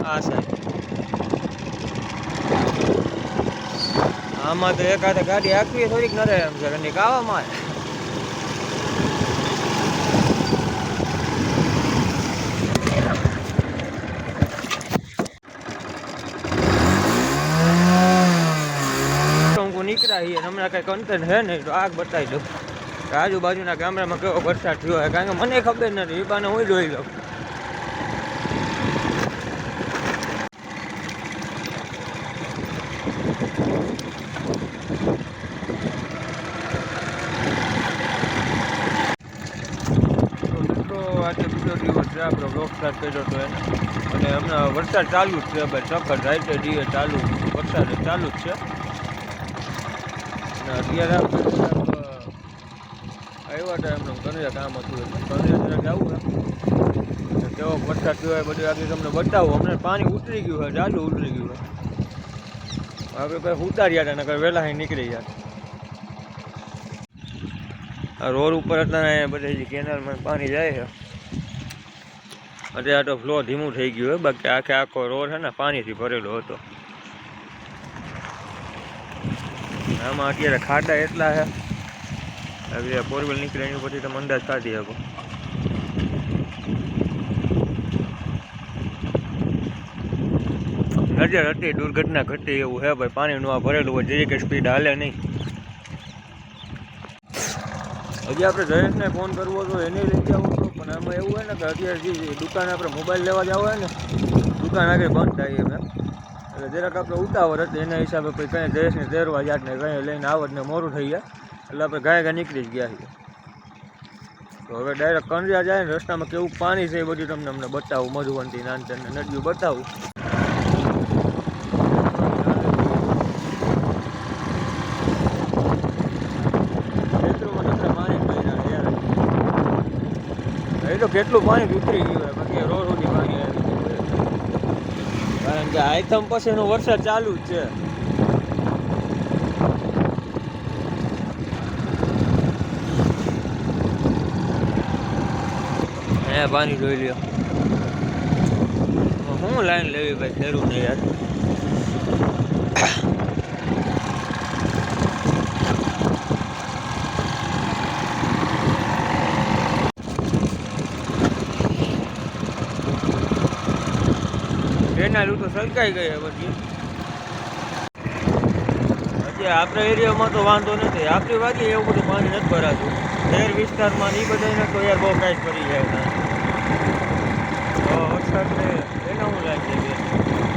આ સાઈડ આમાં તો એકાદ ગાડી આખવી થોડીક નરે એમ છે કંઈક આવામાં નીકળ્યા છીએ હમણાં કઈ કન્ટેન્ટ છે નહીં તો આગ બતાવી દઉં આજુબાજુના ગામડામાં કેવો વરસાદ થયો હોય કારણ કે મને ખબર નથી એ બાને હું જોઈ લઉં. આજે બીજો દિવસ છે આપણો બ્લોગ સ્ટાર્ટ કર્યો હતો એને અને હમણાં વરસાદ ચાલુ જ છે ભાઈ સખત રાઈતે ડીએ ચાલુ વરસાદ ચાલુ જ છે અને અત્યારે આવ્યા હતા એમનું કનૈયા કામ હતું કનૈયા જરાક આવું એમ કેવો વરસાદ થયો હોય બધું આગળ તમને બતાવું હમણાં પાણી ઉતરી ગયું હોય ચાલુ ઉતરી ગયું હોય આપણે ભાઈ ઉતાર્યા હતા નકર વહેલા અહીં નીકળી ગયા રોડ ઉપર અત્યારે બધી કેનાલમાં પાણી જાય છે અત્યારે તો ફ્લો ધીમું થઈ ગયું હોય બાકી આખો રોડ છે ને પાણીથી ભરેલો હતો આમાં અત્યારે ખાડા એટલા છે હવે ફોરવ્હીલ નીકળે એની પછી તમે અંદાજ કાઢી શકો નજર હતી દુર્ઘટના ઘટી એવું હે ભાઈ પાણીનું આ ભરેલું હોય જેવી કે સ્પીડ હાલે નહીં. હજી આપણે જયેશને ફોન કરવો હતો એને લઈ જવું હતો પણ આમાં એવું હોય ને કે અત્યારે જે દુકાને આપણે મોબાઈલ લેવા જવા હોય ને દુકાન આગળ બંધ થાય એમ એટલે જરાક આપણે ઉતાવળ હતી એના હિસાબે પછી કંઈ જયેશને તેરવા જાત ને કંઈ લઈને આવત ને મોડું થઈ જાય એટલે આપણે ગાય નીકળી જ ગયા છીએ. તો હવે ડાયરેક્ટ કંડિયા જાય ને રસ્તામાં કેવું પાણી છે એ બધું તમને અમને બતાવું મધુવંતી નાનચંદ નદીઓ બતાવું. તો કેટલું પાણી ઉતરી ગયું હોય બાકી રોડ સુધી પાણી આવી ગયું કારણ કે આઈથમ પછીનો વરસાદ ચાલુ જ છે. અહીંયા પાણી જોઈ લ્યો હું લાઈન લેવી ભાઈ ખેરું નહીં યાર કેનાલ તો સરકાઈ ગઈ પછી હજી આપણા એરિયામાં તો વાંધો નથી આપણી વાગી એવું બધું પાણી નથી ભરાતું શહેર વિસ્તારમાં એ બધાને તો યાર બહુ કાંઈ કરી જાય તો વરસાદને એને હું લાગે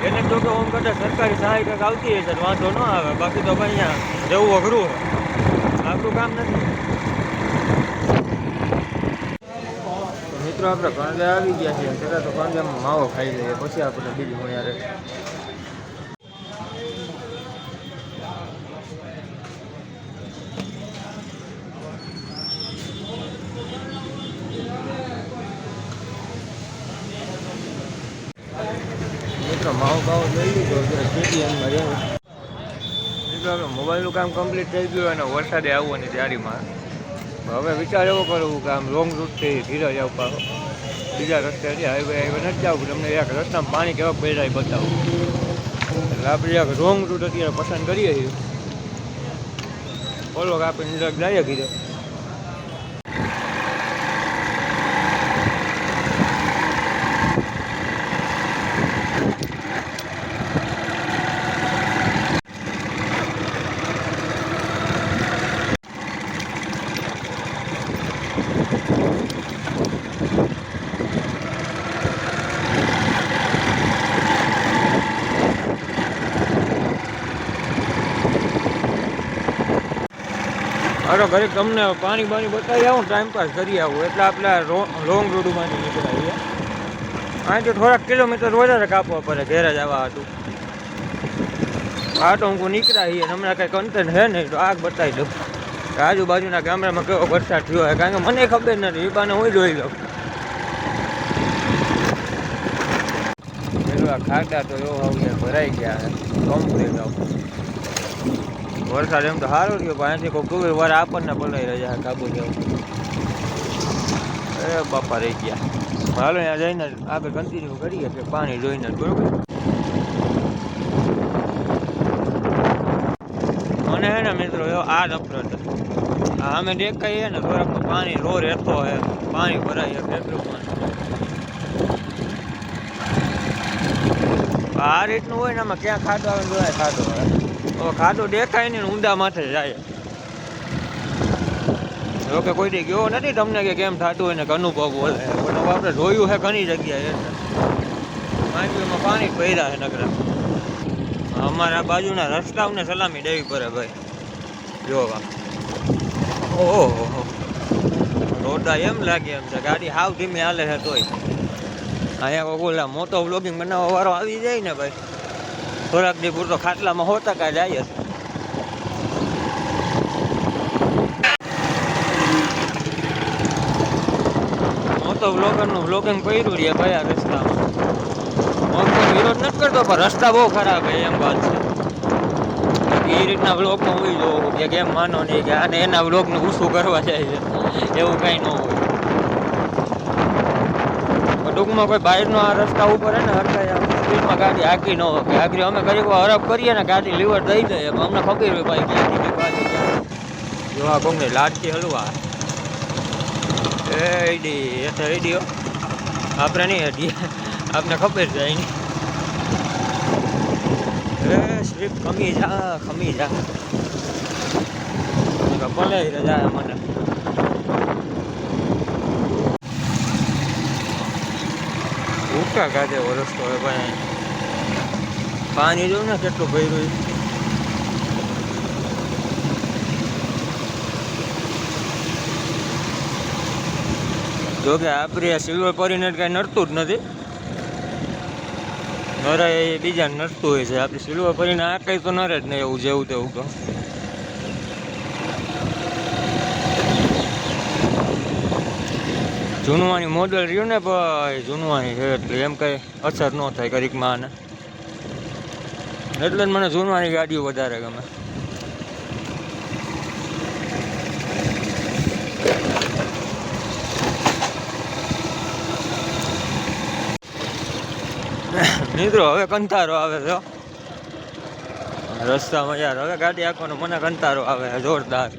એને તો કે ઓમ કદાચ સરકારી સહાય કંઈક આવતી હશે વાંધો ન આવે બાકી તો ભાઈ અહીંયા જવું અઘરું હોય આપણું કામ નથી. મિત્રો આપણે કાંદા આવી ગયા છીએ છતાં તો કાંદામાં માવો ખાઈ લઈએ પછી આપણે બીજું હું યાર મિત્રો માવો બાવો લઈ લીધો KTMમાં રહેવું મિત્રો આપણે મોબાઈલનું કામ કમ્પ્લીટ થઈ ગયું અને વરસાદે આવવાની તૈયારીમાં હવે વિચાર એવો કરવું કે આમ લોંગ રૂટથી ધીરે જાવ પાછો બીજા રસ્તે હજી હાઈવે નથી જવું તમને એક રસ્તામાં પાણી કેવા પડ્યા બતાવું એટલે આપણે એક રોંગ રૂટ અત્યારે પસંદ કરીએ છીએ બોલો કે આપણે નિરાક જઈએ કીધે અરે ઘરે તમને પાણી બાણી બતાવી આવું ટાઈમ પાસ કરી આવું એટલે આપણે લોંગ રૂટમાંથી નીકળાવીએ અહીંથી થોડાક કિલોમીટર વધારે કાપવા પડે ઘેરે જ આવવા હતું આ તો હું નીકળ્યા છીએ હમણાં કંઈ કન્ટેન્ટ છે નહીં તો આગ બતાવી દઉં આજુબાજુના ગામડામાં કેવો વરસાદ થયો હોય કારણ કે મને ખબર નથી એ બાને હું જોઈ લઉં. પેલું આ ખાડા તો એવો હવે ભરાઈ ગયા છે કમ્પ્લીટ આવું વરસાદ એમ તો સારો થયો પણ અહીંથી કોઈ ટુ વાર આપણને પલાઈ રહ્યા કાબુ જેવું એ બાપા રહી ગયા. હાલો ત્યાં જઈને આગળ કન્ટિન્યુ કરીએ કે પાણી જોઈને બરોબર. મને હે ને મિત્રો આ નફરત અમે દેખાઈએ ને થોડાક પાણી રો રહેતો હે, પાણી ભરાય કેટલું પાણી આ રીતનું હોય ને આમાં ક્યાં ખાડો આવે જોવાય ખાડો આવે. હવે ખાડો દેખાય ને ઊંડા માથે જાય. જોકે કોઈ દી ગયો નથી તમને કે કેમ થતું હોય ને અનુભવ બોલે, પણ હવે આપણે જોયું છે ઘણી જગ્યાએ માંડવીમાં પાણી ભર્યા છે નગરા. અમારા બાજુના રસ્તાઓને સલામી દેવી પડે ભાઈ. જોવા ઓહો રોડા એમ લાગે એમ છે ગાડી હાવ ધીમે હાલે છે તોય. અહીંયા ઓલા મોટો વ્લોગિંગ બનાવવા વાળો આવી જાય ને ભાઈ થોડાક દી પૂરતો ખાટલામાં 100% જાય છે. મોટો વ્લોગરનું વ્લોગિંગ કર્યું રહીએ ભાઈ આ રસ્તામાં. હું કોઈ વિરોધ નથી કરતો પણ રસ્તા બહુ ખરાબ છે એમ વાત છે. એ રીતના વ્લોગમાં હું જોઉં કે કેમ માનો નહીં કે આને એના વ્લોગને ઊંચું કરવા જાય છે એવું કાંઈ ન હોય. ટૂંકમાં કોઈ બહારનો આ રસ્તા ઉપર હે ને હરખાય સ્પીડમાં ગાડી હાકી ન હોય. આગળ અમે ઘડીક હરફ કરીએ ને ગાડી લીવર દઈ દઈએ અમને ખબર હોય ભાઈ ક્યાંથી બાજુ જો આ કોંગની લાટકી હલવા એડી એટલે રેડિયો આપણે નહીં હટીએ આપને ખબર છે એની સ્લીપ ખમી જા ભલે રજા મને ભૂકા કાઢે રસ્તો હોય ભાઈ. પાણી જોયું ને કેટલું ભર્યું. જોકે આપણે સિલ્વર પરીને કાંઈ નડતું જ નથી. નરે એ બીજા નડતું હોય છે. આપણે સિલ્વર પરીને આ કંઈ તો નરે જ નહીં એવું જેવું તેવું તો. જૂનવાની મોડલ રહ્યું ને ભાઈ જૂનવાની છે એટલે એમ કંઈ અસર ન થાય ઘડીકમાં આને. એટલે જ મને જૂનવાની ગાડીઓ વધારે ગમે. મિત્રો હવે કંટાળો આવે છે રસ્તામાં યાર. હવે ગાડી આંખવાનો મને કંટાળો આવે છે જોરદાર.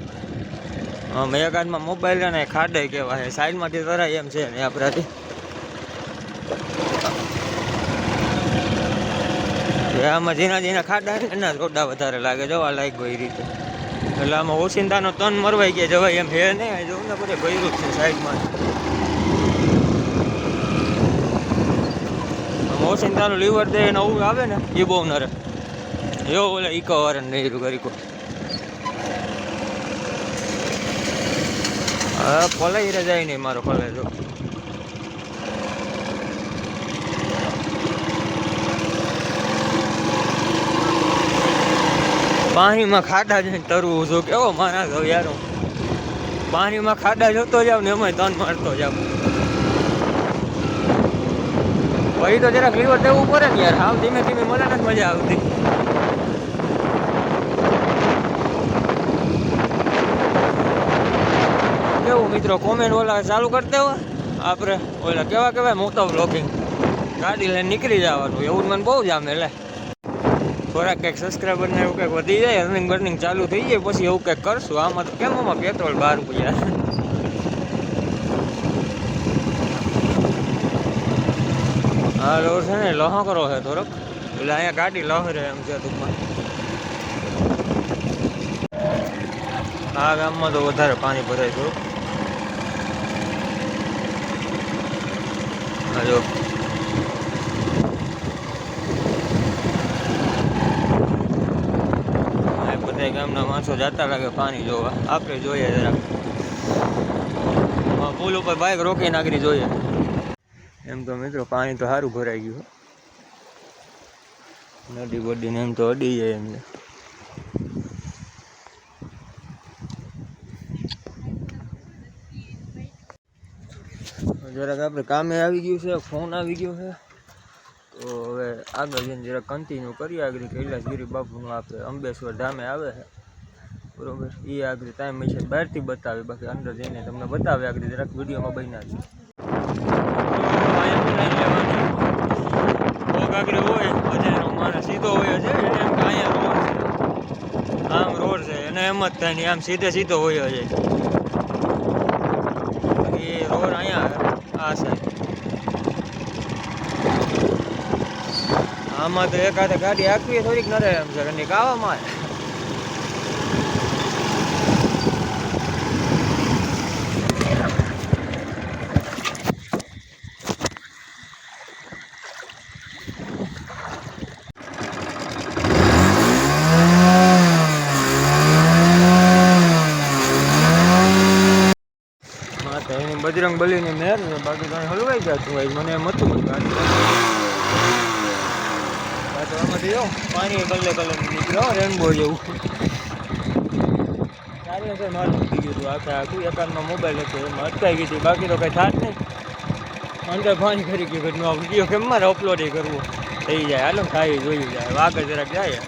મેં એક હાથમાં મોબાઈલ ને ખાડે કહેવાય સાઈડમાંથી તરાય એમ છે ને આપણાથી. આમાં જેના ખાડા છે એના રોડા વધારે લાગે જવા લાગ્યો એ રીતે. એટલે આમાં ઓચિંતાનો તન મરવાઈ ગયા જવાય એમ હે નહીં. જોઉં ને બધે ભર્યું છે સાઈડમાં. ઓચિંતાનું લીવર દે નવું આવે ને એ બહુ નરે એવો બોલે ઈકો વારે નહીં ગરીકો. હા પલાઈ રે જાય નહીં મારો ફલે જો. પાણીમાં ખાડા જઈને તરવું છું કેવો મારા જાવ યાર. પાણીમાં ખાડા જોતો જાવ ને એમાં તન મારતો જાવ. પછી તો જરાક લીવર દેવું પડે ને યાર. હાવ ધીમે ધીમે મને નથી મજા આવતી. કેવું મિત્રો કોમેન્ટ ઓલા ચાલુ કરતા હોય આપણે ઓલા કેવા મોટો વ્લોગિંગ ગાડી લઈને નીકળી જવાનું એવું મને બહુ જામે. એટલે થોડાક કંઈક સબસ્ક્રાઈબર ને એવું કંઈક વધી જાય રનિંગ ચાલુ થઈ જાય પછી એવું કંઈક કરશું. આમાં તો કેમ આમાં પેટ્રોલ 12 રૂપિયા. હા રોડ છે ને લહો કરો છે થોડોક એટલે અહીંયા ગાડી લહરે એમ છે ટૂંકમાં. આ ગામમાં તો વધારે પાણી ભરાય થોડુંક. જો બધા ગામના માણસો જતા લાગે પાણી જોવા. આપણે જોઈએ જરાક પુલ ઉપર બાઇક રોકી નાખી જોઈએ. એમ તો મિત્રો પાણી તો સારું ભરાઈ ગયું. નદી બડીને એમ તો અડી જાય એમને. જરાક આપણે કામે આવી ગયું છે, ફોન આવી ગયો છે તો હવે આગળ જઈને જરાક કન્ટિન્યુ કરીએ. આગળ કૈલાસગીરી બાપુનું આપણે અંબેશ્વર ધામે આવે છે બરોબર. એ આગળ ટાઈમ છે બહારથી બતાવે બાકી અંદર જઈને તમને બતાવે આગળ જરાક વિડીયોમાં બન્યા છે. લઈ લેવાની. ભોગ આગળ હોય પછી એનો માણસ સીધો હોય છે એને એમ કે અહીંયા રોડ છે, આમ રોડ છે એને એમ જ થાય ને આમ સીધો હોય છે. એ રોડ અહીંયા આ સાઈડ આમાં તો એકાદે ગાડી આખવી થોડીક નડે એમ છે કંઈક આવામાં. બજરંગ બલીની મેર ને બાકી કાંઈ હલવાઈ જતું હોય મને એમ હતું ગાડી પાછો આમાંથી જો પાણી કલર નીકળ્યો રેનબો જેવું. સારી હશે મારું મૂકી ગયું હતું આખું એકાદમાં મોબાઈલ હતો એમાં અટકાઈ ગઈ હતી. બાકી તો કંઈ થાત નહીં. અંદર પાણી કરી ગયું ઘરનો વિડીયો કેમ મારે અપલોડ કરવો થઈ જાય. હાલો ખાઈ જોયું જાય આગળ જરાક જાય.